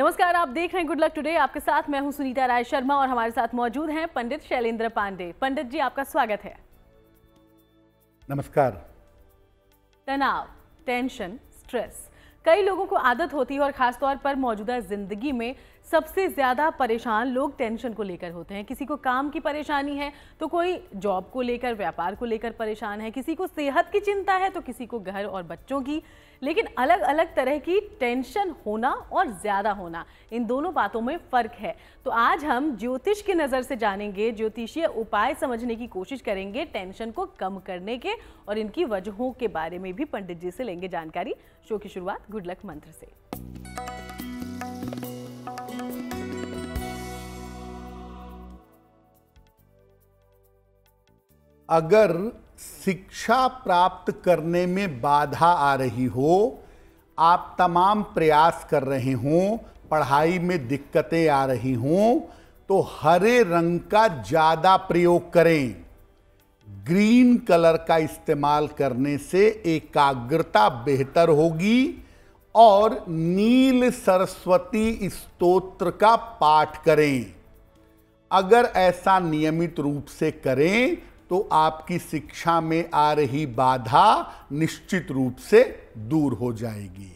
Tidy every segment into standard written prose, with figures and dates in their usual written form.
नमस्कार, आप देख रहे हैं गुड लक टुडे। आपके साथ मैं हूं सुनीता राय शर्मा और हमारे साथ मौजूद हैं पंडित शैलेंद्र पांडे। पंडित जी, आपका स्वागत है। नमस्कार। तनाव, टेंशन, स्ट्रेस कई लोगों को आदत होती है और खासतौर पर मौजूदा जिंदगी में सबसे ज्यादा परेशान लोग टेंशन को लेकर होते हैं। किसी को काम की परेशानी है तो कोई जॉब को लेकर, व्यापार को लेकर परेशान है, किसी को सेहत की चिंता है तो किसी को घर और बच्चों की। लेकिन अलग अलग तरह की टेंशन होना और ज्यादा होना, इन दोनों बातों में फर्क है। तो आज हम ज्योतिष की नजर से जानेंगे, ज्योतिषीय उपाय समझने की कोशिश करेंगे टेंशन को कम करने के, और इनकी वजहों के बारे में भी पंडित जी से लेंगे जानकारी। शो की शुरुआत गुड लक मंत्र से। अगर शिक्षा प्राप्त करने में बाधा आ रही हो, आप तमाम प्रयास कर रहे हों, पढ़ाई में दिक्कतें आ रही हों, तो हरे रंग का ज़्यादा प्रयोग करें। ग्रीन कलर का इस्तेमाल करने से एकाग्रता बेहतर होगी। और नील सरस्वती स्तोत्र का पाठ करें। अगर ऐसा नियमित रूप से करें तो आपकी शिक्षा में आ रही बाधा निश्चित रूप से दूर हो जाएगी।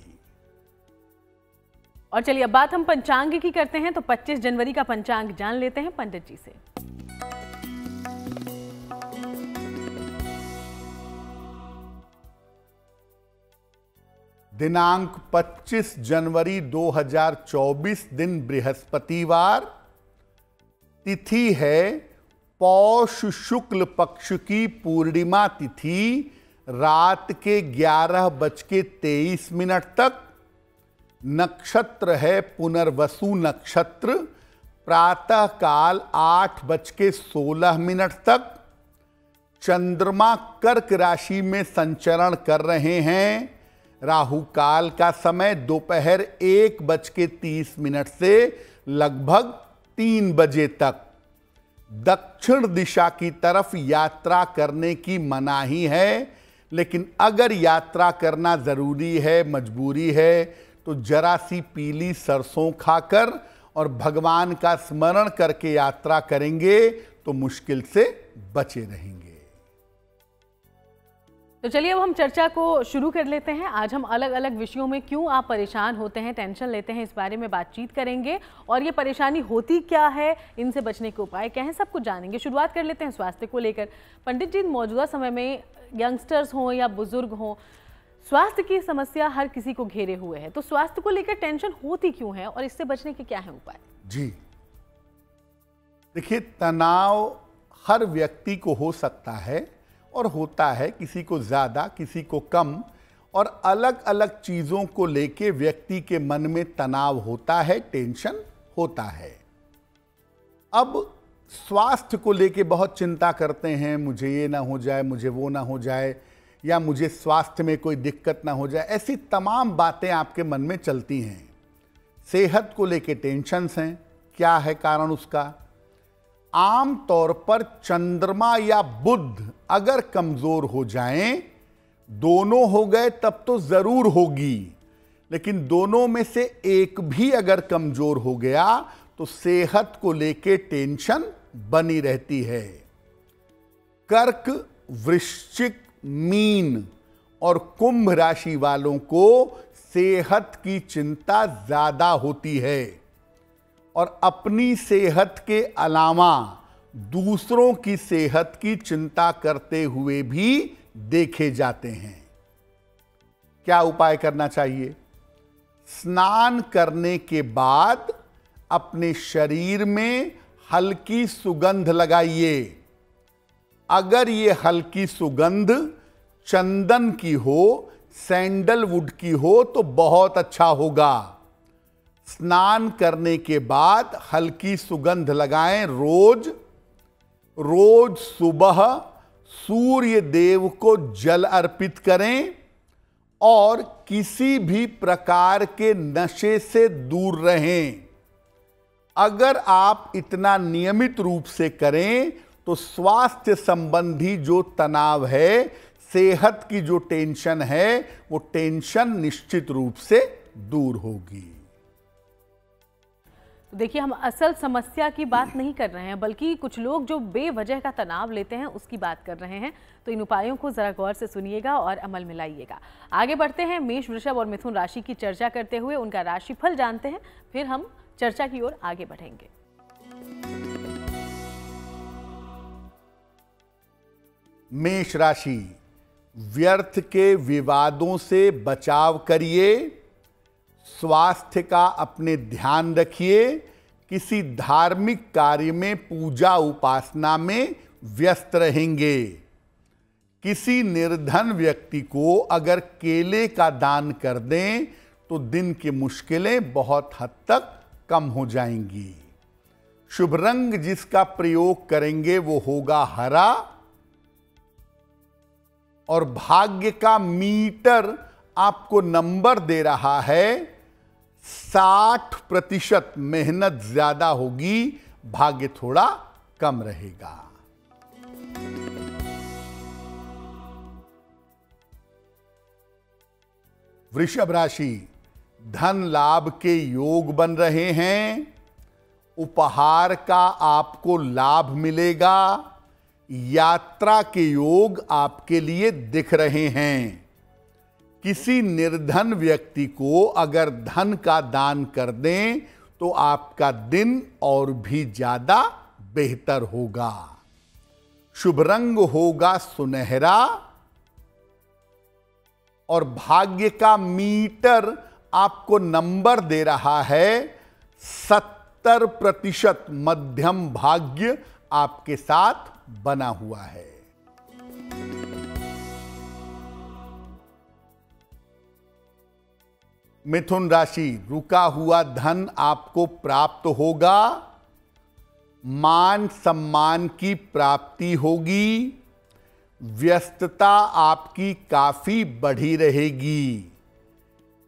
और चलिए अब बात हम पंचांग की करते हैं, तो 25 जनवरी का पंचांग जान लेते हैं पंडित जी से। दिनांक 25 जनवरी 2024, दिन बृहस्पतिवार, तिथि है पौष शुक्ल पक्ष की पूर्णिमा तिथि, रात के 11:23 तक। नक्षत्र है पुनर्वसु नक्षत्र, प्रातः काल 8:16 तक। चंद्रमा कर्क राशि में संचरण कर रहे हैं। राहु काल का समय दोपहर 1:30 से लगभग 3 बजे तक। दक्षिण दिशा की तरफ यात्रा करने की मनाही है, लेकिन अगर यात्रा करना जरूरी है, मजबूरी है, तो जरा सी पीली सरसों खाकर और भगवान का स्मरण करके यात्रा करेंगे तो मुश्किल से बचे रहेंगे। तो चलिए अब हम चर्चा को शुरू कर लेते हैं। आज हम अलग अलग विषयों में क्यों आप परेशान होते हैं, टेंशन लेते हैं, इस बारे में बातचीत करेंगे। और ये परेशानी होती क्या है, इनसे बचने के उपाय क्या हैं, सब कुछ जानेंगे। शुरुआत कर लेते हैं स्वास्थ्य को लेकर। पंडित जी, मौजूदा समय में यंगस्टर्स हों या बुजुर्ग हों, स्वास्थ्य की समस्या हर किसी को घेरे हुए है। तो स्वास्थ्य को लेकर टेंशन होती क्यों है और इससे बचने के क्या है उपाय? जी देखिए, तनाव हर व्यक्ति को हो सकता है और होता है, किसी को ज़्यादा, किसी को कम, और अलग अलग चीज़ों को लेके व्यक्ति के मन में तनाव होता है, टेंशन होता है। अब स्वास्थ्य को लेके बहुत चिंता करते हैं, मुझे ये ना हो जाए, मुझे वो ना हो जाए, या मुझे स्वास्थ्य में कोई दिक्कत ना हो जाए, ऐसी तमाम बातें आपके मन में चलती हैं। सेहत को लेके टेंशन्स हैं। क्या है कारण उसका? आम तौर पर चंद्रमा या बुध अगर कमजोर हो जाएं, दोनों हो गए तब तो जरूर होगी, लेकिन दोनों में से एक भी अगर कमजोर हो गया तो सेहत को लेके टेंशन बनी रहती है। कर्क, वृश्चिक, मीन और कुंभ राशि वालों को सेहत की चिंता ज्यादा होती है और अपनी सेहत के अलावा दूसरों की सेहत की चिंता करते हुए भी देखे जाते हैं। क्या उपाय करना चाहिए? स्नान करने के बाद अपने शरीर में हल्की सुगंध लगाइए। अगर ये हल्की सुगंध चंदन की हो, सैंडलवुड की हो तो बहुत अच्छा होगा। स्नान करने के बाद हल्की सुगंध लगाएं। रोज सुबह सूर्य देव को जल अर्पित करें और किसी भी प्रकार के नशे से दूर रहें। अगर आप इतना नियमित रूप से करें तो स्वास्थ्य संबंधी जो तनाव है, सेहत की जो टेंशन है, वो टेंशन निश्चित रूप से दूर होगी। तो देखिए, हम असल समस्या की बात नहीं कर रहे हैं, बल्कि कुछ लोग जो बेवजह का तनाव लेते हैं उसकी बात कर रहे हैं। तो इन उपायों को जरा गौर से सुनिएगा और अमल में लाइएगा। आगे बढ़ते हैं, मेष, वृषभ और मिथुन राशि की चर्चा करते हुए उनका राशिफल जानते हैं, फिर हम चर्चा की ओर आगे बढ़ेंगे। मेष राशि, व्यर्थ के विवादों से बचाव करिए, स्वास्थ्य का अपने ध्यान रखिए, किसी धार्मिक कार्य में पूजा उपासना में व्यस्त रहेंगे। किसी निर्धन व्यक्ति को अगर केले का दान कर दें तो दिन की मुश्किलें बहुत हद तक कम हो जाएंगी। शुभ रंग जिसका प्रयोग करेंगे वो होगा हरा, और भाग्य का मीटर आपको नंबर दे रहा है 60%। मेहनत ज्यादा होगी, भाग्य थोड़ा कम रहेगा। वृषभ राशि, धन लाभ के योग बन रहे हैं, उपहार का आपको लाभ मिलेगा, यात्रा के योग आपके लिए दिख रहे हैं। किसी निर्धन व्यक्ति को अगर धन का दान कर दें तो आपका दिन और भी ज्यादा बेहतर होगा। शुभ रंग होगा सुनहरा, और भाग्य का मीटर आपको नंबर दे रहा है 70%। मध्यम भाग्य आपके साथ बना हुआ है। मिथुन राशि, रुका हुआ धन आपको प्राप्त होगा, मान सम्मान की प्राप्ति होगी, व्यस्तता आपकी काफी बढ़ी रहेगी।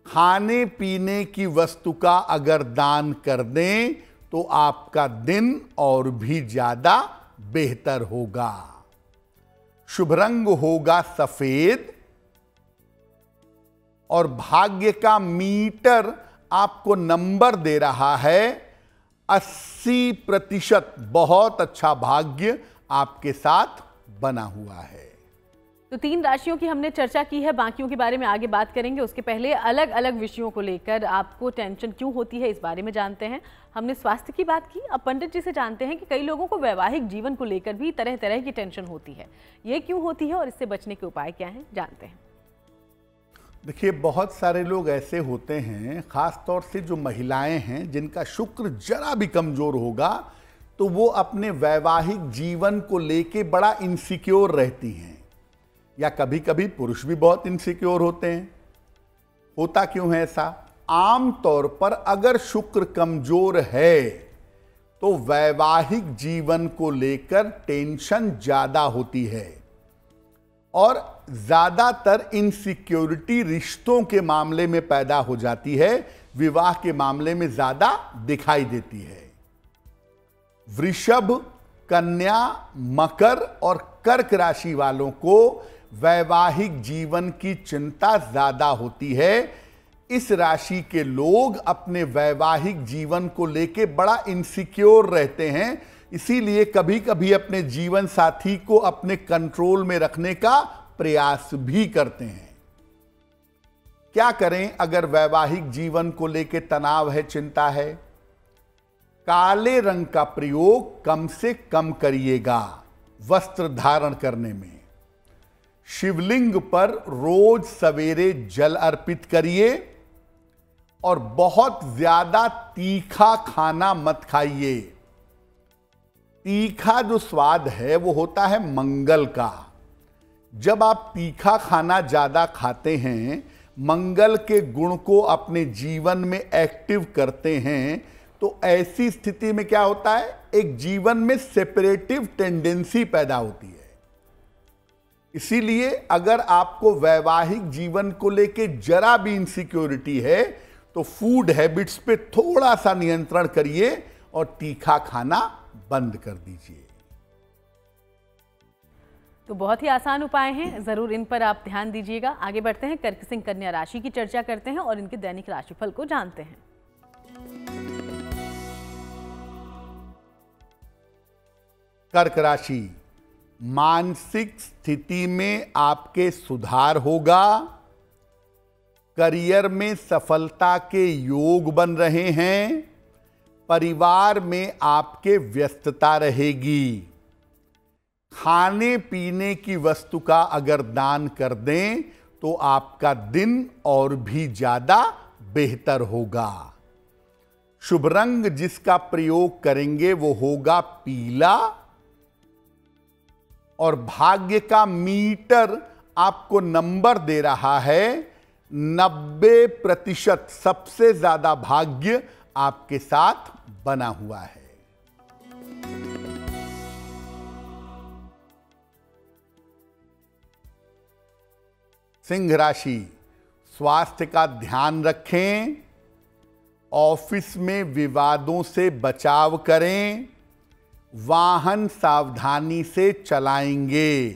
खाने पीने की वस्तु का अगर दान कर दें तो आपका दिन और भी ज्यादा बेहतर होगा। शुभ रंग होगा सफेद, और भाग्य का मीटर आपको नंबर दे रहा है 80%। बहुत अच्छा भाग्य आपके साथ बना हुआ है। तो 3 राशियों की हमने चर्चा की है, बाकियों के बारे में आगे बात करेंगे। उसके पहले अलग अलग विषयों को लेकर आपको टेंशन क्यों होती है इस बारे में जानते हैं। हमने स्वास्थ्य की बात की, अब पंडित जी से जानते हैं कि कई लोगों को वैवाहिक जीवन को लेकर भी तरह तरह की टेंशन होती है। ये क्यों होती है और इससे बचने के उपाय क्या हैं, जानते हैं। देखिए, बहुत सारे लोग ऐसे होते हैं, खास तौर से जो महिलाएं हैं जिनका शुक्र जरा भी कमजोर होगा तो वो अपने वैवाहिक जीवन को लेके बड़ा इनसिक्योर रहती हैं, या कभी कभी पुरुष भी बहुत इनसिक्योर होते हैं। होता क्यों है ऐसा? आम तौर पर अगर शुक्र कमजोर है तो वैवाहिक जीवन को लेकर टेंशन ज्यादा होती है, और ज्यादातर इनसिक्योरिटी रिश्तों के मामले में पैदा हो जाती है, विवाह के मामले में ज्यादा दिखाई देती है। वृषभ, कन्या, मकर और कर्क राशि वालों को वैवाहिक जीवन की चिंता ज्यादा होती है। इस राशि के लोग अपने वैवाहिक जीवन को लेके बड़ा इनसिक्योर रहते हैं, इसीलिए कभी कभी अपने जीवन साथी को अपने कंट्रोल में रखने का प्रयास भी करते हैं। क्या करें अगर वैवाहिक जीवन को लेके तनाव है, चिंता है? काले रंग का प्रयोग कम से कम करिएगा वस्त्र धारण करने में। शिवलिंग पर रोज सवेरे जल अर्पित करिए, और बहुत ज्यादा तीखा खाना मत खाइए। तीखा जो स्वाद है वो होता है मंगल का। जब आप तीखा खाना ज्यादा खाते हैं, मंगल के गुण को अपने जीवन में एक्टिव करते हैं, तो ऐसी स्थिति में क्या होता है, एक जीवन में सेपरेटिव टेंडेंसी पैदा होती है। इसीलिए अगर आपको वैवाहिक जीवन को लेके जरा भी इनसिक्योरिटी है तो फूड हैबिट्स पे थोड़ा सा नियंत्रण करिए और तीखा खाना बंद कर दीजिए। तो बहुत ही आसान उपाय हैं, जरूर इन पर आप ध्यान दीजिएगा। आगे बढ़ते हैं, कर्क सिंह कन्या राशि की चर्चा करते हैं और इनके दैनिक राशिफल को जानते हैं। कर्क राशि, मानसिक स्थिति में आपके सुधार होगा। करियर में सफलता के योग बन रहे हैं। परिवार में आपके व्यस्तता रहेगी। खाने पीने की वस्तु का अगर दान कर दें तो आपका दिन और भी ज्यादा बेहतर होगा। शुभ रंग जिसका प्रयोग करेंगे वो होगा पीला। और भाग्य का मीटर आपको नंबर दे रहा है 90%। सबसे ज्यादा भाग्य आपके साथ बना हुआ है। सिंह राशि, स्वास्थ्य का ध्यान रखें। ऑफिस में विवादों से बचाव करें। वाहन सावधानी से चलाएंगे।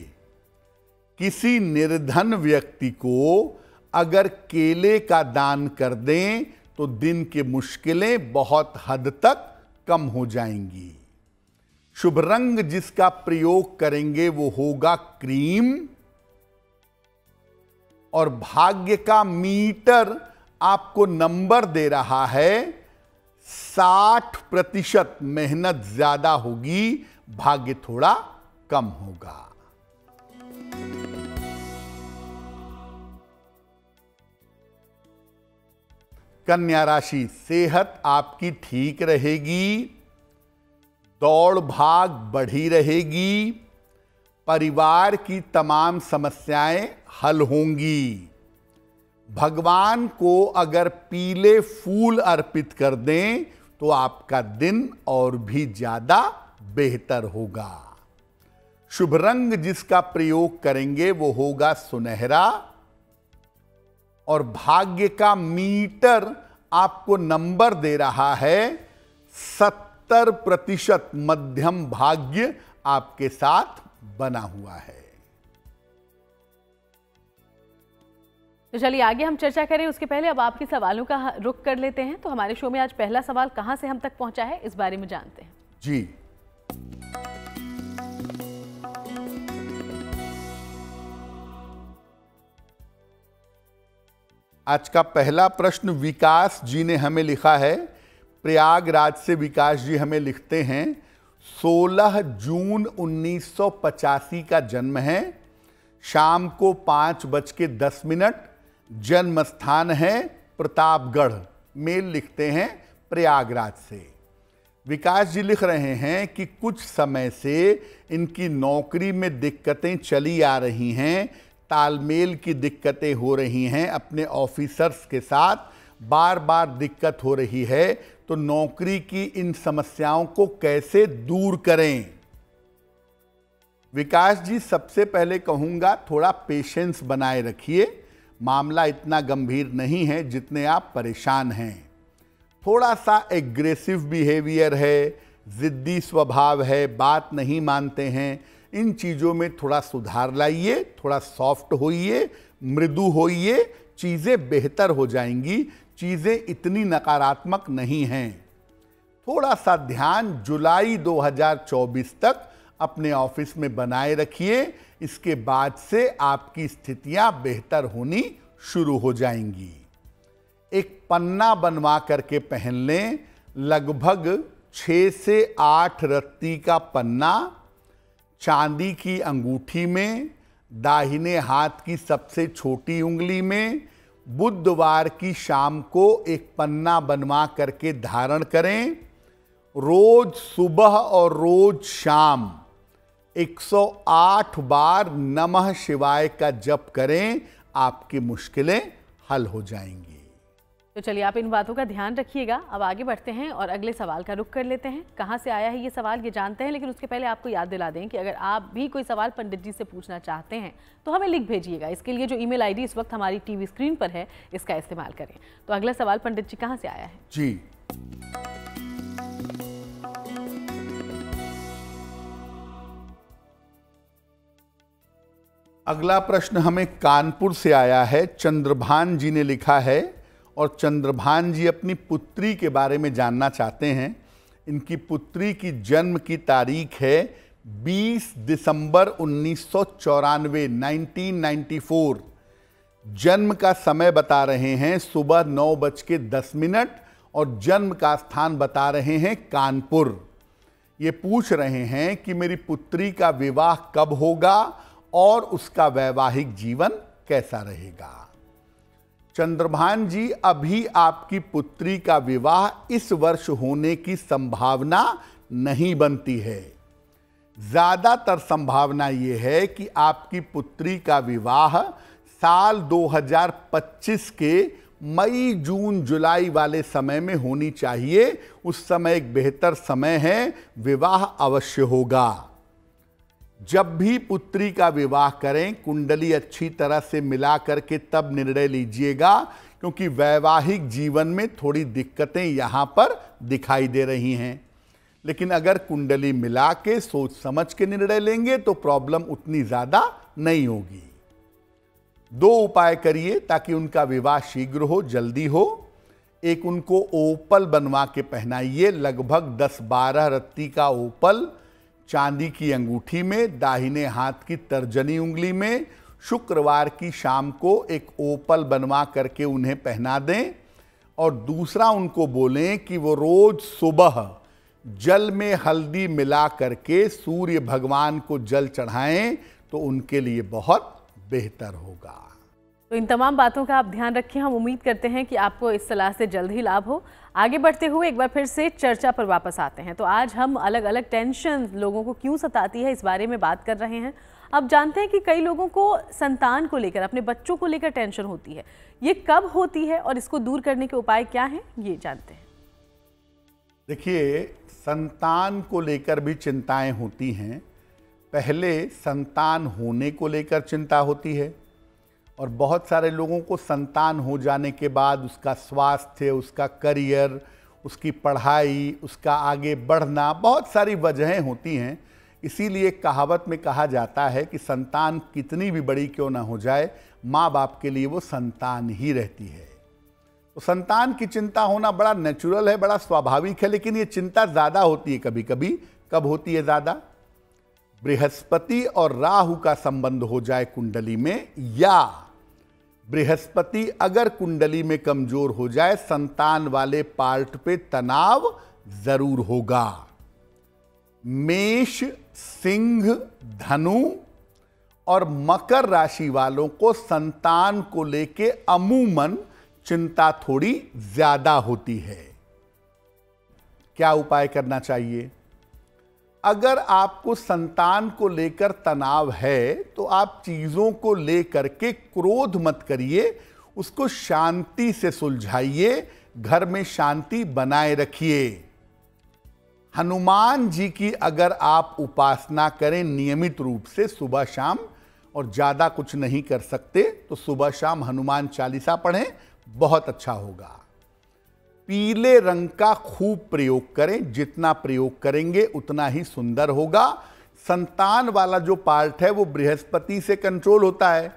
किसी निर्धन व्यक्ति को अगर केले का दान कर दें तो दिन की मुश्किलें बहुत हद तक कम हो जाएंगी। शुभ रंग जिसका प्रयोग करेंगे वो होगा क्रीम। और भाग्य का मीटर आपको नंबर दे रहा है 60%। मेहनत ज्यादा होगी, भाग्य थोड़ा कम होगा। कन्या राशि, सेहत आपकी ठीक रहेगी। दौड़ भाग बढ़ी रहेगी। परिवार की तमाम समस्याएं हल होंगी। भगवान को अगर पीले फूल अर्पित कर दें तो आपका दिन और भी ज्यादा बेहतर होगा। शुभ रंग जिसका प्रयोग करेंगे वो होगा सुनहरा। और भाग्य का मीटर आपको नंबर दे रहा है 70%। मध्यम भाग्य आपके साथ बना हुआ है। तो चलिए आगे हम चर्चा करें, उसके पहले अब आपके सवालों का रुख कर लेते हैं। तो हमारे शो में आज पहला सवाल कहां से हम तक पहुंचा है, इस बारे में जानते हैं। जी, आज का पहला प्रश्न विकास जी ने हमें लिखा है। प्रयागराज से विकास जी हमें लिखते हैं 16 जून 1985 का जन्म है। शाम को 5:10। जन्म स्थान है प्रतापगढ़। मेल लिखते हैं प्रयागराज से। विकास जी लिख रहे हैं कि कुछ समय से इनकी नौकरी में दिक्कतें चली आ रही हैं। तालमेल की दिक्कतें हो रही हैं अपने ऑफिसर्स के साथ। बार बार दिक्कत हो रही है, तो नौकरी की इन समस्याओं को कैसे दूर करें। विकास जी, सबसे पहले कहूँगा थोड़ा पेशेंस बनाए रखिए। मामला इतना गंभीर नहीं है जितने आप परेशान हैं। थोड़ा सा एग्रेसिव बिहेवियर है, ज़िद्दी स्वभाव है, बात नहीं मानते हैं। इन चीज़ों में थोड़ा सुधार लाइए, थोड़ा सॉफ्ट होइए, मृदु होइए, चीज़ें बेहतर हो जाएंगी। चीज़ें इतनी नकारात्मक नहीं हैं। थोड़ा सा ध्यान जुलाई 2024 तक अपने ऑफिस में बनाए रखिए। इसके बाद से आपकी स्थितियां बेहतर होनी शुरू हो जाएंगी। एक पन्ना बनवा करके पहन लें। लगभग 6 से 8 रत्ती का पन्ना चांदी की अंगूठी में, दाहिने हाथ की सबसे छोटी उंगली में। बुधवार की शाम को एक पन्ना बनवा करके धारण करें। रोज सुबह और रोज शाम 108 बार नमः शिवाय का जप करें। आपकी मुश्किलें हल हो जाएंगी। तो चलिए आप इन बातों का ध्यान रखिएगा। अब आगे बढ़ते हैं और अगले सवाल का रुख कर लेते हैं। कहाँ से आया है ये सवाल, ये जानते हैं, लेकिन उसके पहले आपको याद दिला दें कि अगर आप भी कोई सवाल पंडित जी से पूछना चाहते हैं तो हमें लिख भेजिएगा। इसके लिए जो ईमेल आईडी इस वक्त हमारी टीवी स्क्रीन पर है, इसका इस्तेमाल करें। तो अगला सवाल पंडित जी कहाँ से आया है? जी, अगला प्रश्न हमें कानपुर से आया है। चंद्रभान जी ने लिखा है और चंद्रभान जी अपनी पुत्री के बारे में जानना चाहते हैं। इनकी पुत्री की जन्म की तारीख है 20 दिसंबर 1994 1994 जन्म का समय बता रहे हैं सुबह 9:10 और जन्म का स्थान बता रहे हैं कानपुर। ये पूछ रहे हैं कि मेरी पुत्री का विवाह कब होगा और उसका वैवाहिक जीवन कैसा रहेगा। चंद्रभान जी, अभी आपकी पुत्री का विवाह इस वर्ष होने की संभावना नहीं बनती है। ज्यादातर संभावना यह है कि आपकी पुत्री का विवाह साल 2025 के मई, जून, जुलाई वाले समय में होनी चाहिए। उस समय एक बेहतर समय है, विवाह अवश्य होगा। जब भी पुत्री का विवाह करें, कुंडली अच्छी तरह से मिला करके तब निर्णय लीजिएगा, क्योंकि वैवाहिक जीवन में थोड़ी दिक्कतें यहां पर दिखाई दे रही हैं। लेकिन अगर कुंडली मिला के सोच समझ के निर्णय लेंगे तो प्रॉब्लम उतनी ज्यादा नहीं होगी। 2 उपाय करिए ताकि उनका विवाह शीघ्र हो, जल्दी हो। एक, उनको ओपल बनवा के पहनाइए, लगभग 10-12 रत्ती का ओपल चांदी की अंगूठी में, दाहिने हाथ की तर्जनी उंगली में। शुक्रवार की शाम को एक ओपल बनवा करके उन्हें पहना दें। और दूसरा, उनको बोलें कि वो रोज सुबह जल में हल्दी मिला करके सूर्य भगवान को जल चढ़ाएं, तो उनके लिए बहुत बेहतर होगा। तो इन तमाम बातों का आप ध्यान रखें। हम उम्मीद करते हैं कि आपको इस सलाह से जल्द ही लाभ हो। आगे बढ़ते हुए एक बार फिर से चर्चा पर वापस आते हैं। तो आज हम अलग अलग टेंशन लोगों को क्यों सताती है इस बारे में बात कर रहे हैं। अब जानते हैं कि कई लोगों को संतान को लेकर, अपने बच्चों को लेकर टेंशन होती है। ये कब होती है और इसको दूर करने के उपाय क्या हैं, ये जानते हैं। देखिए, संतान को लेकर भी चिंताएं होती हैं। पहले संतान होने को लेकर चिंता होती है और बहुत सारे लोगों को संतान हो जाने के बाद उसका स्वास्थ्य, उसका करियर, उसकी पढ़ाई, उसका आगे बढ़ना, बहुत सारी वजहें होती हैं। इसीलिए कहावत में कहा जाता है कि संतान कितनी भी बड़ी क्यों ना हो जाए, माँ बाप के लिए वो संतान ही रहती है। तो संतान की चिंता होना बड़ा नेचुरल है, बड़ा स्वाभाविक है। लेकिन ये चिंता ज़्यादा होती है कभी कभी। कब होती है ज़्यादा? बृहस्पति और राहु का संबंध हो जाए कुंडली में, या बृहस्पति अगर कुंडली में कमजोर हो जाए, संतान वाले पार्ट पे तनाव जरूर होगा। मेष, सिंह, धनु और मकर राशि वालों को संतान को लेके अमूमन चिंता थोड़ी ज्यादा होती है। क्या उपाय करना चाहिए? अगर आपको संतान को लेकर तनाव है तो आप चीजों को लेकर के क्रोध मत करिए, उसको शांति से सुलझाइए, घर में शांति बनाए रखिए। हनुमान जी की अगर आप उपासना करें नियमित रूप से सुबह शाम, और ज्यादा कुछ नहीं कर सकते तो सुबह शाम हनुमान चालीसा पढ़ें, बहुत अच्छा होगा। पीले रंग का खूब प्रयोग करें, जितना प्रयोग करेंगे उतना ही सुंदर होगा। संतान वाला जो पार्ट है वो बृहस्पति से कंट्रोल होता है।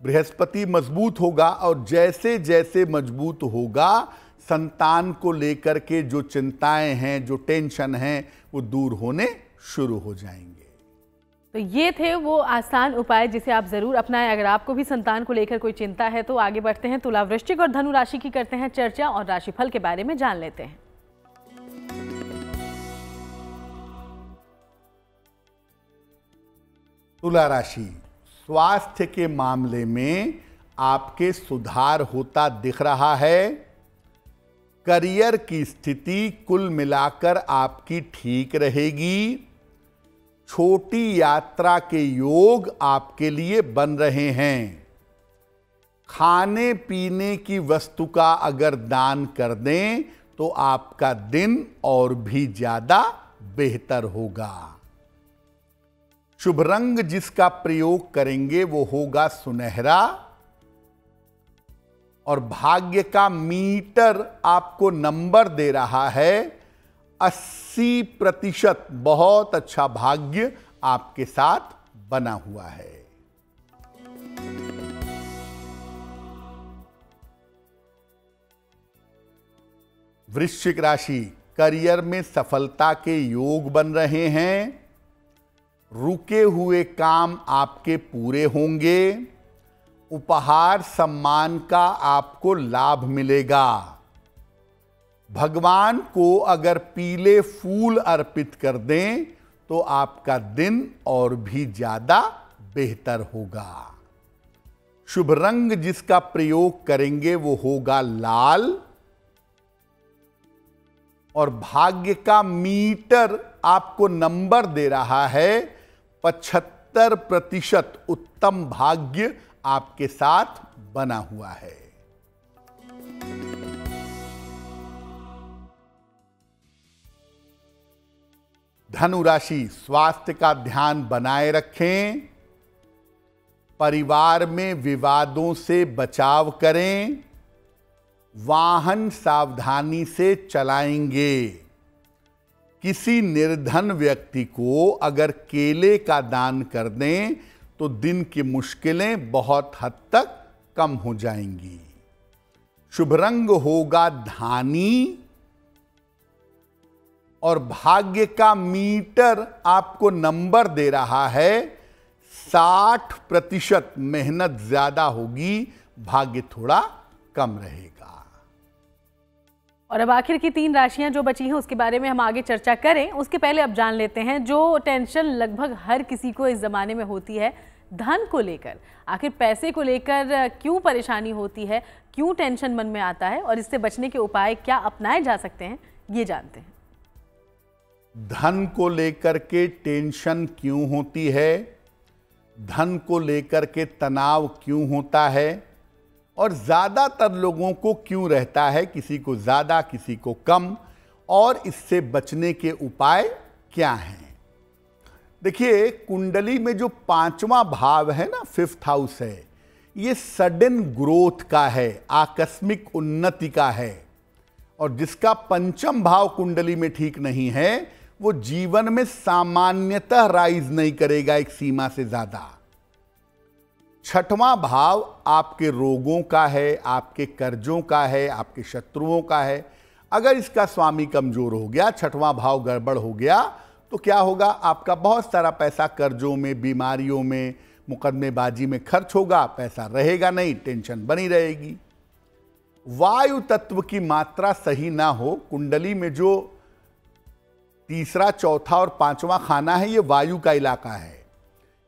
बृहस्पति मजबूत होगा और जैसे जैसे मजबूत होगा, संतान को लेकर के जो चिंताएं हैं, जो टेंशन हैं, वो दूर होने शुरू हो जाएंगे। तो ये थे वो आसान उपाय जिसे आप जरूर अपनाएं अगर आपको भी संतान को लेकर कोई चिंता है। तो आगे बढ़ते हैं, तुला, वृश्चिक और धनु राशि की करते हैं चर्चा और राशिफल के बारे में जान लेते हैं। तुला राशि, स्वास्थ्य के मामले में आपके सुधार होता दिख रहा है। करियर की स्थिति कुल मिलाकर आपकी ठीक रहेगी। छोटी यात्रा के योग आपके लिए बन रहे हैं। खाने पीने की वस्तु का अगर दान कर दें तो आपका दिन और भी ज्यादा बेहतर होगा। शुभ रंग जिसका प्रयोग करेंगे वो होगा सुनहरा, और भाग्य का मीटर आपको नंबर दे रहा है 80%। बहुत अच्छा भाग्य आपके साथ बना हुआ है। वृश्चिक राशि, करियर में सफलता के योग बन रहे हैं। रुके हुए काम आपके पूरे होंगे, उपहार सम्मान का आपको लाभ मिलेगा। भगवान को अगर पीले फूल अर्पित कर दें तो आपका दिन और भी ज्यादा बेहतर होगा। शुभ रंग जिसका प्रयोग करेंगे वो होगा लाल, और भाग्य का मीटर आपको नंबर दे रहा है 75% उत्तम भाग्य आपके साथ बना हुआ है। धनु राशि, स्वास्थ्य का ध्यान बनाए रखें, परिवार में विवादों से बचाव करें, वाहन सावधानी से चलाएंगे। किसी निर्धन व्यक्ति को अगर केले का दान कर दें तो दिन की मुश्किलें बहुत हद तक कम हो जाएंगी। शुभ रंग होगा धानी, और भाग्य का मीटर आपको नंबर दे रहा है 60%। मेहनत ज्यादा होगी, भाग्य थोड़ा कम रहेगा। और अब आखिर की 3 राशियां जो बची हैं उसके बारे में हम आगे चर्चा करें, उसके पहले अब जान लेते हैं जो टेंशन लगभग हर किसी को इस जमाने में होती है धन को लेकर। आखिर पैसे को लेकर क्यों परेशानी होती है, क्यों टेंशन मन में आता है और इससे बचने के उपाय क्या अपनाए जा सकते हैं, ये जानते हैं। धन को लेकर के टेंशन क्यों होती है, धन को लेकर के तनाव क्यों होता है, और ज्यादातर लोगों को क्यों रहता है, किसी को ज्यादा किसी को कम, और इससे बचने के उपाय क्या हैं। देखिए, कुंडली में जो 5वां भाव है ना, 5th हाउस है, ये सडन ग्रोथ का है, आकस्मिक उन्नति का है। और जिसका 5म भाव कुंडली में ठीक नहीं है वो जीवन में सामान्यतः राइज नहीं करेगा एक सीमा से ज्यादा। 6वां भाव आपके रोगों का है, आपके कर्जों का है, आपके शत्रुओं का है। अगर इसका स्वामी कमजोर हो गया, 6वां भाव गड़बड़ हो गया, तो क्या होगा, आपका बहुत सारा पैसा कर्जों में, बीमारियों में, मुकदमेबाजी में खर्च होगा, पैसा रहेगा नहीं, टेंशन बनी रहेगी। वायु तत्व की मात्रा सही ना हो, कुंडली में जो 3रा, 4था और 5वां खाना है ये वायु का इलाका है,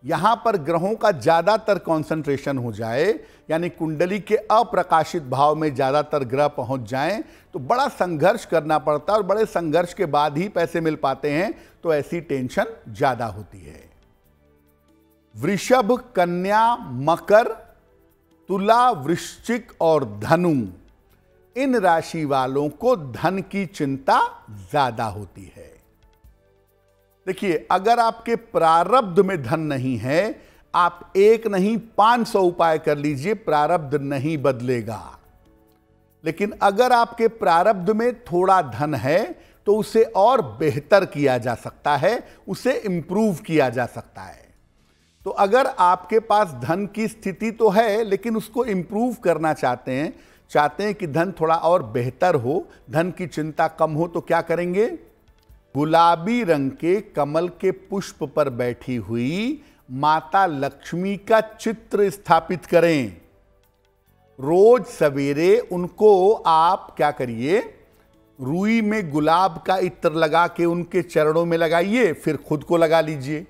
यहां पर ग्रहों का ज्यादातर कंसंट्रेशन हो जाए, यानी कुंडली के अप्रकाशित भाव में ज्यादातर ग्रह पहुंच जाएं, तो बड़ा संघर्ष करना पड़ता है और बड़े संघर्ष के बाद ही पैसे मिल पाते हैं, तो ऐसी टेंशन ज्यादा होती है। वृषभ, कन्या, मकर, तुला, वृश्चिक और धनु, इन राशि वालों को धन की चिंता ज्यादा होती है। देखिए, अगर आपके प्रारब्ध में धन नहीं है, आप एक नहीं 500 उपाय कर लीजिए, प्रारब्ध नहीं बदलेगा। लेकिन अगर आपके प्रारब्ध में थोड़ा धन है तो उसे और बेहतर किया जा सकता है, उसे इंप्रूव किया जा सकता है। तो अगर आपके पास धन की स्थिति तो है लेकिन उसको इंप्रूव करना चाहते हैं कि धन थोड़ा और बेहतर हो, धन की चिंता कम हो, तो क्या करेंगे, गुलाबी रंग के कमल के पुष्प पर बैठी हुई माता लक्ष्मी का चित्र स्थापित करें। रोज सवेरे उनको आप क्या करिए, रुई में गुलाब का इत्र लगा के उनके चरणों में लगाइए, फिर खुद को लगा लीजिए।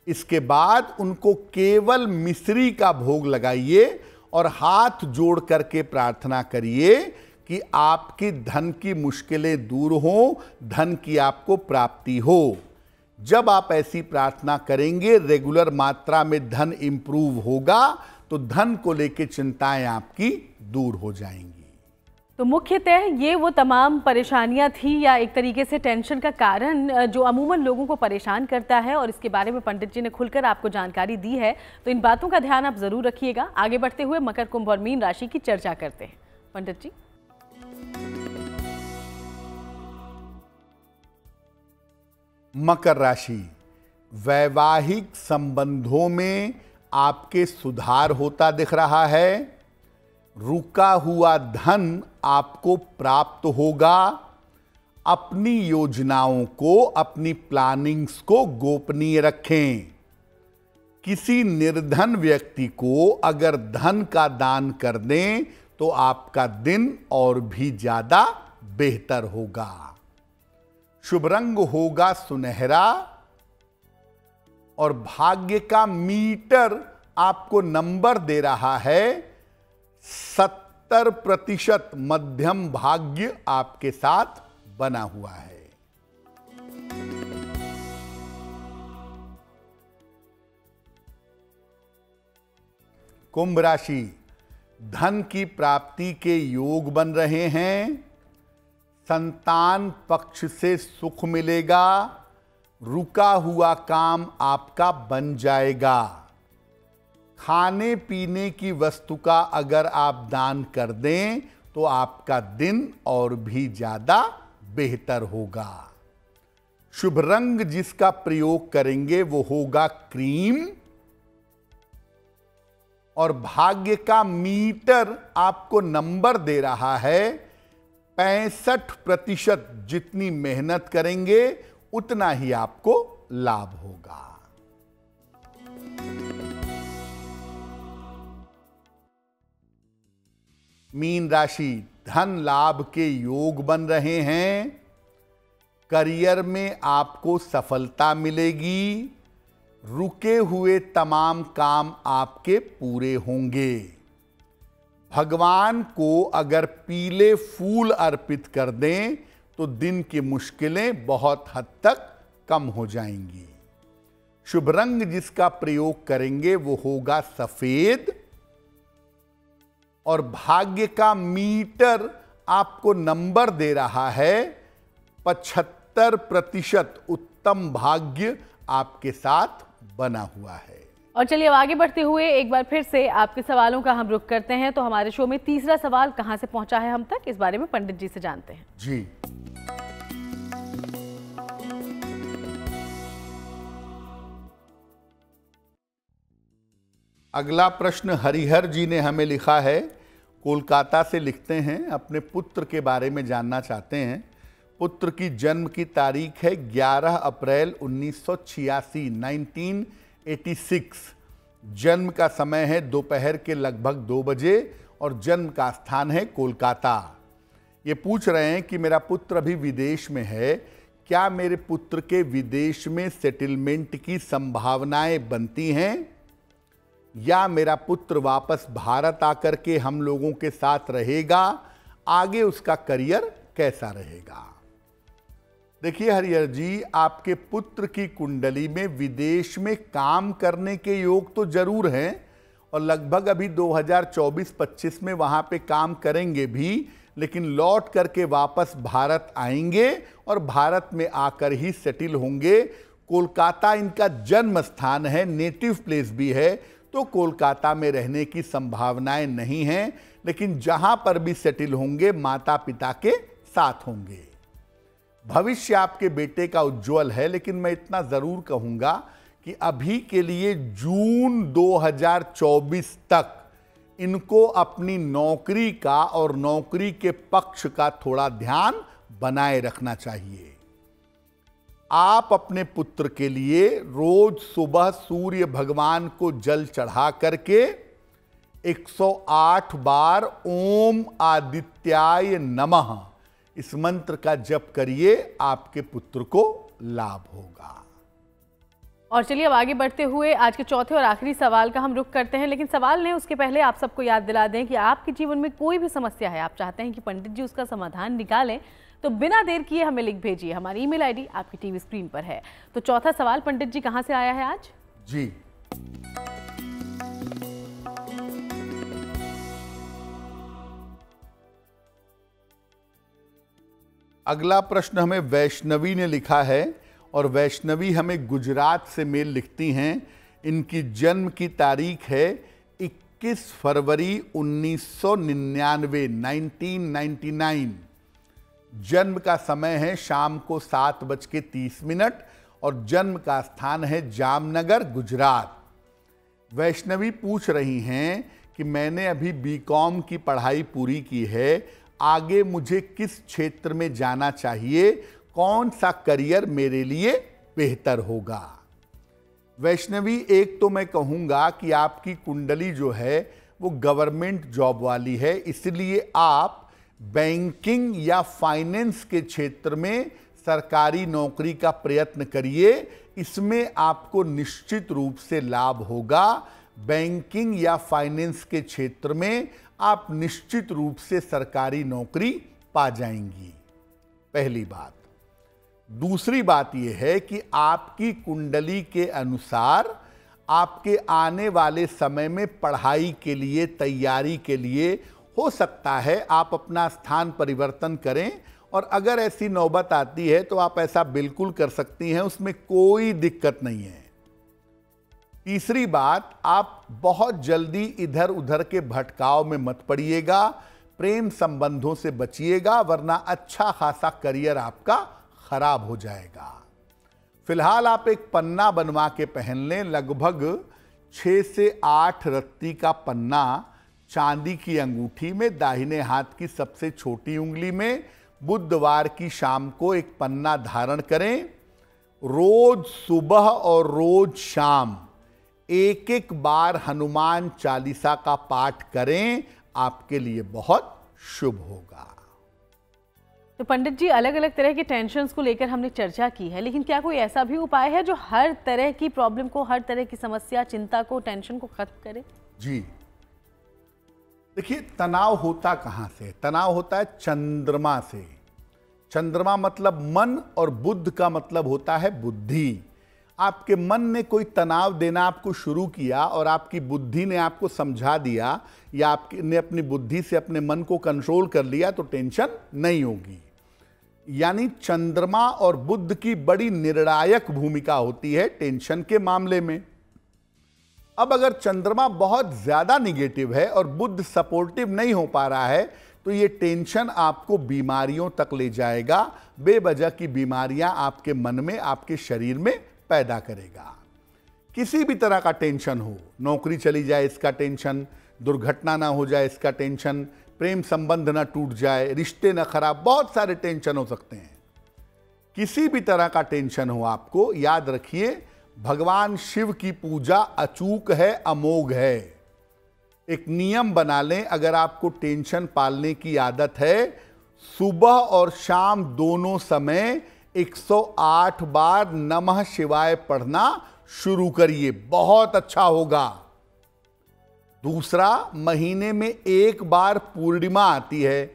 इसके बाद उनको केवल मिश्री का भोग लगाइए और हाथ जोड़ करके प्रार्थना करिए कि आपकी धन की मुश्किलें दूर हो, धन की आपको प्राप्ति हो। जब आप ऐसी प्रार्थना करेंगे, रेगुलर मात्रा में धन इंप्रूव होगा, तो धन को लेकर चिंताएं आपकी दूर हो जाएंगी। तो मुख्यतः ये वो तमाम परेशानियां थी या एक तरीके से टेंशन का कारण जो अमूमन लोगों को परेशान करता है, और इसके बारे में पंडित जी ने खुलकर आपको जानकारी दी है। तो इन बातों का ध्यान आप जरूर रखिएगा। आगे बढ़ते हुए मकर, कुंभ और मीन राशि की चर्चा करते हैं। पंडित जी, मकर राशि, वैवाहिक संबंधों में आपके सुधार होता दिख रहा है। रुका हुआ धन आपको प्राप्त होगा। अपनी योजनाओं को, अपनी प्लानिंग्स को गोपनीय रखें। किसी निर्धन व्यक्ति को अगर धन का दान कर दें तो आपका दिन और भी ज्यादा बेहतर होगा। शुभ रंग होगा सुनहरा और भाग्य का मीटर आपको नंबर दे रहा है 70%। मध्यम भाग्य आपके साथ बना हुआ है। कुंभ राशि, धन की प्राप्ति के योग बन रहे हैं। संतान पक्ष से सुख मिलेगा। रुका हुआ काम आपका बन जाएगा। खाने पीने की वस्तु का अगर आप दान कर दें तो आपका दिन और भी ज्यादा बेहतर होगा। शुभ रंग जिसका प्रयोग करेंगे वो होगा क्रीम और भाग्य का मीटर आपको नंबर दे रहा है 65%। जितनी मेहनत करेंगे उतना ही आपको लाभ होगा। मीन राशि, धन लाभ के योग बन रहे हैं। करियर में आपको सफलता मिलेगी। रुके हुए तमाम काम आपके पूरे होंगे। भगवान को अगर पीले फूल अर्पित कर दें तो दिन की मुश्किलें बहुत हद तक कम हो जाएंगी। शुभ रंग जिसका प्रयोग करेंगे वो होगा सफेद और भाग्य का मीटर आपको नंबर दे रहा है 75%। उत्तम भाग्य आपके साथ बना हुआ है। और चलिए अब आगे बढ़ते हुए एक बार फिर से आपके सवालों का हम रुख करते हैं। तो हमारे शो में तीसरा सवाल कहां से पहुंचा है हम तक, इस बारे में पंडित जी से जानते हैं। जी, अगला प्रश्न हरिहर जी ने हमें लिखा है। कोलकाता से लिखते हैं, अपने पुत्र के बारे में जानना चाहते हैं। पुत्र की जन्म की तारीख है 11 अप्रैल 1986, 1986। जन्म का समय है दोपहर के लगभग 2 बजे और जन्म का स्थान है कोलकाता। ये पूछ रहे हैं कि मेरा पुत्र अभी विदेश में है, क्या मेरे पुत्र के विदेश में सेटलमेंट की संभावनाएं बनती हैं या मेरा पुत्र वापस भारत आकर के हम लोगों के साथ रहेगा? आगे उसका करियर कैसा रहेगा? देखिए हरिहर जी, आपके पुत्र की कुंडली में विदेश में काम करने के योग तो जरूर हैं और लगभग अभी 2024-25 में वहां पे काम करेंगे भी, लेकिन लौट करके वापस भारत आएंगे और भारत में आकर ही सेटिल होंगे। कोलकाता इनका जन्म स्थान है, नेटिव प्लेस भी है, तो कोलकाता में रहने की संभावनाएं नहीं हैं, लेकिन जहां पर भी सेटिल होंगे माता पिता के साथ होंगे। भविष्य आपके बेटे का उज्जवल है, लेकिन मैं इतना जरूर कहूंगा कि अभी के लिए जून 2024 तक इनको अपनी नौकरी का और नौकरी के पक्ष का थोड़ा ध्यान बनाए रखना चाहिए। आप अपने पुत्र के लिए रोज सुबह सूर्य भगवान को जल चढ़ा करके 108 बार ओम आदित्याय नमः इस मंत्र का जप करिए, आपके पुत्र को लाभ होगा। और चलिए अब आगे बढ़ते हुए आज के चौथे और आखिरी सवाल का हम रुख करते हैं, लेकिन सवाल नहीं, उसके पहले आप सबको याद दिला दें कि आपके जीवन में कोई भी समस्या है, आप चाहते हैं कि पंडित जी उसका समाधान निकालें, तो बिना देर किए हमें लिख भेजिए। हमारी ईमेल आईडी आपकी टीवी स्क्रीन पर है। तो चौथा सवाल पंडित जी कहां से आया है आज? जी, अगला प्रश्न हमें वैष्णवी ने लिखा है और वैष्णवी हमें गुजरात से मेल लिखती हैं। इनकी जन्म की तारीख है 21 फरवरी 1999, 1999। जन्म का समय है शाम को 7:30 और जन्म का स्थान है जामनगर, गुजरात। वैष्णवी पूछ रही हैं कि मैंने अभी बीकॉम की पढ़ाई पूरी की है, आगे मुझे किस क्षेत्र में जाना चाहिए, कौन सा करियर मेरे लिए बेहतर होगा। वैष्णवी, एक तो मैं कहूँगा कि आपकी कुंडली जो है वो गवर्नमेंट जॉब वाली है, इसलिए आप बैंकिंग या फाइनेंस के क्षेत्र में सरकारी नौकरी का प्रयत्न करिए, इसमें आपको निश्चित रूप से लाभ होगा। बैंकिंग या फाइनेंस के क्षेत्र में आप निश्चित रूप से सरकारी नौकरी पा जाएंगी, पहली बात। दूसरी बात यह है कि आपकी कुंडली के अनुसार आपके आने वाले समय में पढ़ाई के लिए, तैयारी के लिए हो सकता है आप अपना स्थान परिवर्तन करें, और अगर ऐसी नौबत आती है तो आप ऐसा बिल्कुल कर सकती हैं, उसमें कोई दिक्कत नहीं है। तीसरी बात, आप बहुत जल्दी इधर उधर के भटकाव में मत पड़िएगा, प्रेम संबंधों से बचिएगा, वरना अच्छा खासा करियर आपका खराब हो जाएगा। फिलहाल आप एक पन्ना बनवा के पहन लें, लगभग 6 से 8 रत्ती का पन्ना चांदी की अंगूठी में, दाहिने हाथ की सबसे छोटी उंगली में, बुधवार की शाम को एक पन्ना धारण करें। रोज सुबह और रोज शाम एक एक बार हनुमान चालीसा का पाठ करें, आपके लिए बहुत शुभ होगा। तो पंडित जी, अलग अलग तरह के टेंशन्स को लेकर हमने चर्चा की है, लेकिन क्या कोई ऐसा भी उपाय है जो हर तरह की प्रॉब्लम को, हर तरह की समस्या, चिंता को, टेंशन को खत्म करे? जी देखिए, तनाव होता कहाँ से? तनाव होता है चंद्रमा से। चंद्रमा मतलब मन, और बुध का मतलब होता है बुद्धि। आपके मन ने कोई तनाव देना आपको शुरू किया और आपकी बुद्धि ने आपको समझा दिया, या आपने अपनी बुद्धि से अपने मन को कंट्रोल कर लिया, तो टेंशन नहीं होगी। यानी चंद्रमा और बुध की बड़ी निर्णायक भूमिका होती है टेंशन के मामले में। अब अगर चंद्रमा बहुत ज्यादा निगेटिव है और बुध सपोर्टिव नहीं हो पा रहा है, तो ये टेंशन आपको बीमारियों तक ले जाएगा। बेवजह की बीमारियां आपके मन में, आपके शरीर में पैदा करेगा। किसी भी तरह का टेंशन हो, नौकरी चली जाए इसका टेंशन, दुर्घटना ना हो जाए इसका टेंशन, प्रेम संबंध ना टूट जाए, रिश्ते ना खराब, बहुत सारे टेंशन हो सकते हैं। किसी भी तरह का टेंशन हो आपको, याद रखिए भगवान शिव की पूजा अचूक है, अमोघ है। एक नियम बना लें, अगर आपको टेंशन पालने की आदत है, सुबह और शाम दोनों समय 108 बार नमः शिवाय पढ़ना शुरू करिए, बहुत अच्छा होगा। दूसरा, महीने में एक बार पूर्णिमा आती है,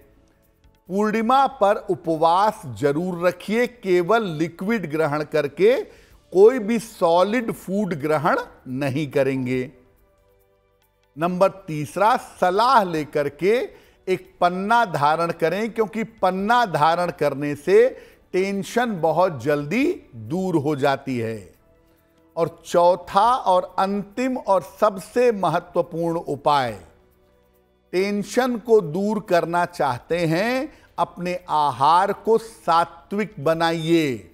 पूर्णिमा पर उपवास जरूर रखिए, केवल लिक्विड ग्रहण करके, कोई भी सॉलिड फूड ग्रहण नहीं करेंगे। नंबर तीसरा, सलाह लेकर के एक पन्ना धारण करें, क्योंकि पन्ना धारण करने से टेंशन बहुत जल्दी दूर हो जाती है। और चौथा और अंतिम और सबसे महत्वपूर्ण उपाय, टेंशन को दूर करना चाहते हैं, अपने आहार को सात्विक बनाइए।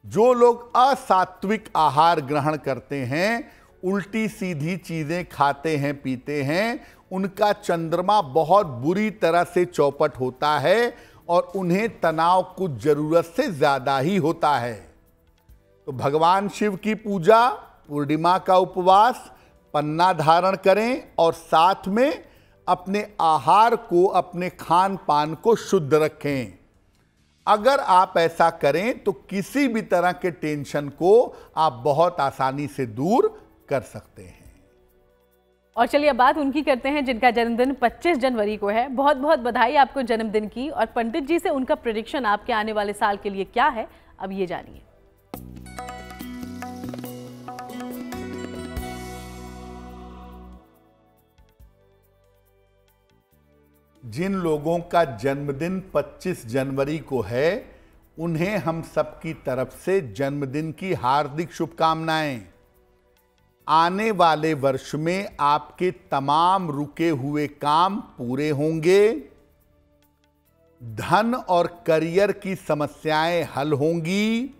जो लोग असात्विक आहार ग्रहण करते हैं, उल्टी सीधी चीजें खाते हैं, पीते हैं, उनका चंद्रमा बहुत बुरी तरह से चौपट होता है और उन्हें तनाव कुछ जरूरत से ज्यादा ही होता है। तो भगवान शिव की पूजा, पूर्णिमा का उपवास, पन्ना धारण करें और साथ में अपने आहार को, अपने खान पान को शुद्ध रखें। अगर आप ऐसा करें तो किसी भी तरह के टेंशन को आप बहुत आसानी से दूर कर सकते हैं। और चलिए अब बात उनकी करते हैं जिनका जन्मदिन 25 जनवरी को है। बहुत बहुत बधाई आपको जन्मदिन की। और पंडित जी से उनका प्रेडिक्शन आपके आने वाले साल के लिए क्या है, अब ये जानिए। जिन लोगों का जन्मदिन 25 जनवरी को है, उन्हें हम सबकी तरफ से जन्मदिन की हार्दिक शुभकामनाएं। आने वाले वर्ष में आपके तमाम रुके हुए काम पूरे होंगे, धन और करियर की समस्याएं हल होंगी,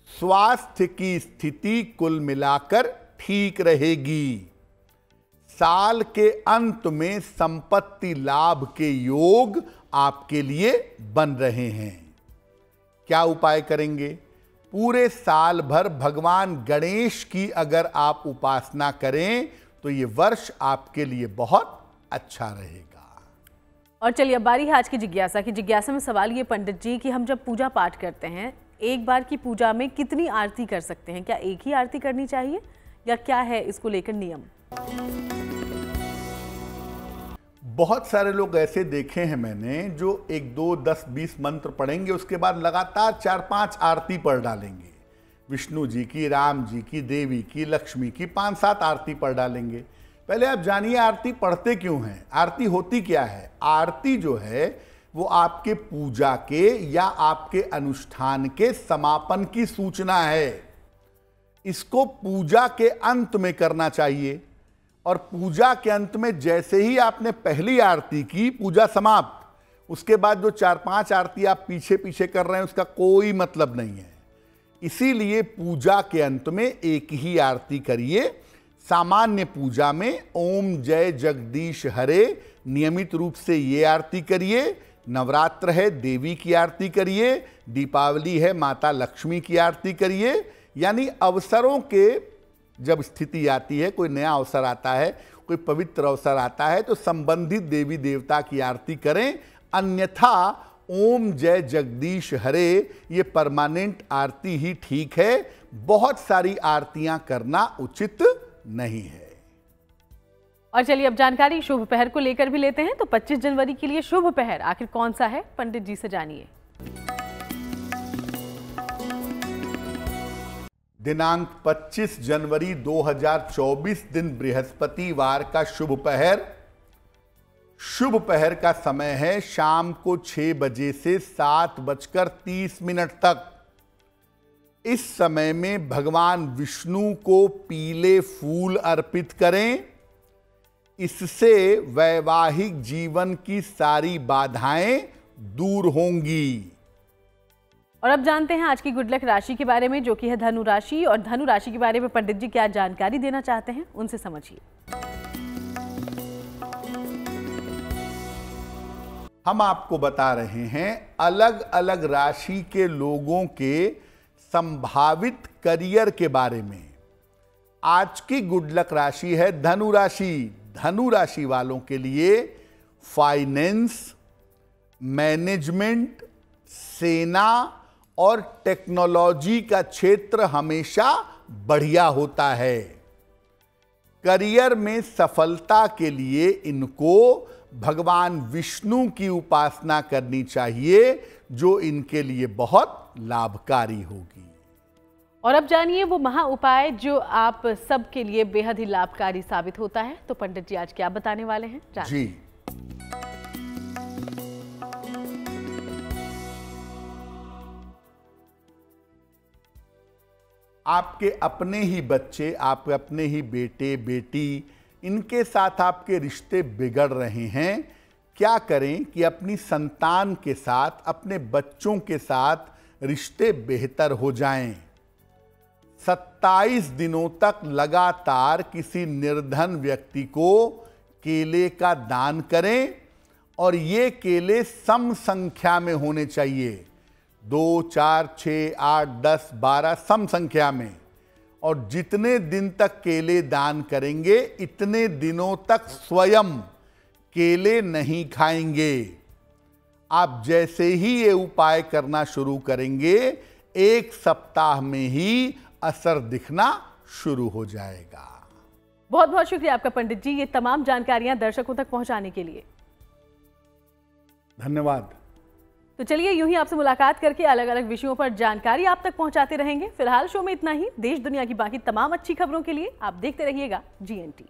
स्वास्थ्य की स्थिति कुल मिलाकर ठीक रहेगी, साल के अंत में संपत्ति लाभ के योग आपके लिए बन रहे हैं। क्या उपाय करेंगे? पूरे साल भर भगवान गणेश की अगर आप उपासना करें तो ये वर्ष आपके लिए बहुत अच्छा रहेगा। और चलिए अब बारी है आज की जिज्ञासा की। जिज्ञासा में सवाल ये पंडित जी कि हम जब पूजा पाठ करते हैं, एक बार की पूजा में कितनी आरती कर सकते हैं? क्या एक ही आरती करनी चाहिए या क्या है इसको लेकर नियम? बहुत सारे लोग ऐसे देखे हैं मैंने जो 1, 2, 10, 20 मंत्र पढ़ेंगे, उसके बाद लगातार 4-5 आरती पढ़ डालेंगे। विष्णु जी की, राम जी की, देवी की, लक्ष्मी की 5-7 आरती पढ़ डालेंगे। पहले आप जानिए आरती पढ़ते क्यों हैं, आरती होती क्या है। आरती जो है वो आपके पूजा के या आपके अनुष्ठान के समापन की सूचना है। इसको पूजा के अंत में करना चाहिए और पूजा के अंत में जैसे ही आपने पहली आरती की, पूजा समाप्त। उसके बाद जो 4-5 आरती आप पीछे पीछे कर रहे हैं उसका कोई मतलब नहीं है। इसीलिए पूजा के अंत में एक ही आरती करिए। सामान्य पूजा में ओम जय जगदीश हरे नियमित रूप से ये आरती करिए। नवरात्र है, देवी की आरती करिए। दीपावली है, माता लक्ष्मी की आरती करिए। यानी अवसरों के जब स्थिति आती है, कोई नया अवसर आता है, कोई पवित्र अवसर आता है, तो संबंधित देवी देवता की आरती करें। अन्यथा ओम जय जगदीश हरे ये परमानेंट आरती ही ठीक है। बहुत सारी आरतियां करना उचित नहीं है। और चलिए अब जानकारी शुभ पहर को लेकर भी लेते हैं। तो 25 जनवरी के लिए शुभ पहर आखिर कौन सा है, पंडित जी से जानिए। दिनांक 25 जनवरी 2024 दिन बृहस्पतिवार का शुभ पहर। शुभ पहर का समय है शाम को 6 बजे से 7:30 तक। इस समय में भगवान विष्णु को पीले फूल अर्पित करें। इससे वैवाहिक जीवन की सारी बाधाएं दूर होंगी। और अब जानते हैं आज की गुड लक राशि के बारे में, जो कि है धनु राशि। और धनु राशि के बारे में पंडित जी क्या जानकारी देना चाहते हैं, उनसे समझिए। हम आपको बता रहे हैं अलग अलग राशि के लोगों के संभावित करियर के बारे में। आज की गुड लक राशि है धनु राशि। धनु राशि वालों के लिए फाइनेंस, मैनेजमेंट, सेना और टेक्नोलॉजी का क्षेत्र हमेशा बढ़िया होता है। करियर में सफलता के लिए इनको भगवान विष्णु की उपासना करनी चाहिए, जो इनके लिए बहुत लाभकारी होगी। और अब जानिए वो महा उपाय जो आप सबके लिए बेहद ही लाभकारी साबित होता है। तो पंडित जी आज क्या बताने वाले हैं, जी। आपके अपने ही बच्चे, आपके अपने ही बेटे बेटी, इनके साथ आपके रिश्ते बिगड़ रहे हैं। क्या करें कि अपनी संतान के साथ, अपने बच्चों के साथ रिश्ते बेहतर हो जाएं। 27 दिनों तक लगातार किसी निर्धन व्यक्ति को केले का दान करें और ये केले सम संख्या में होने चाहिए। 2, 4, 6, 8, 10, 12 सम संख्या में। और जितने दिन तक केले दान करेंगे इतने दिनों तक स्वयं केले नहीं खाएंगे। आप जैसे ही ये उपाय करना शुरू करेंगे 1 सप्ताह में ही असर दिखना शुरू हो जाएगा। बहुत बहुत शुक्रिया आपका पंडित जी, ये तमाम जानकारियां दर्शकों तक पहुंचाने के लिए। धन्यवाद। तो चलिए यूं ही आपसे मुलाकात करके अलग अलग विषयों पर जानकारी आप तक पहुंचाते रहेंगे। फिलहाल शो में इतना ही। देश दुनिया की बाकी तमाम अच्छी खबरों के लिए आप देखते रहिएगा GNT।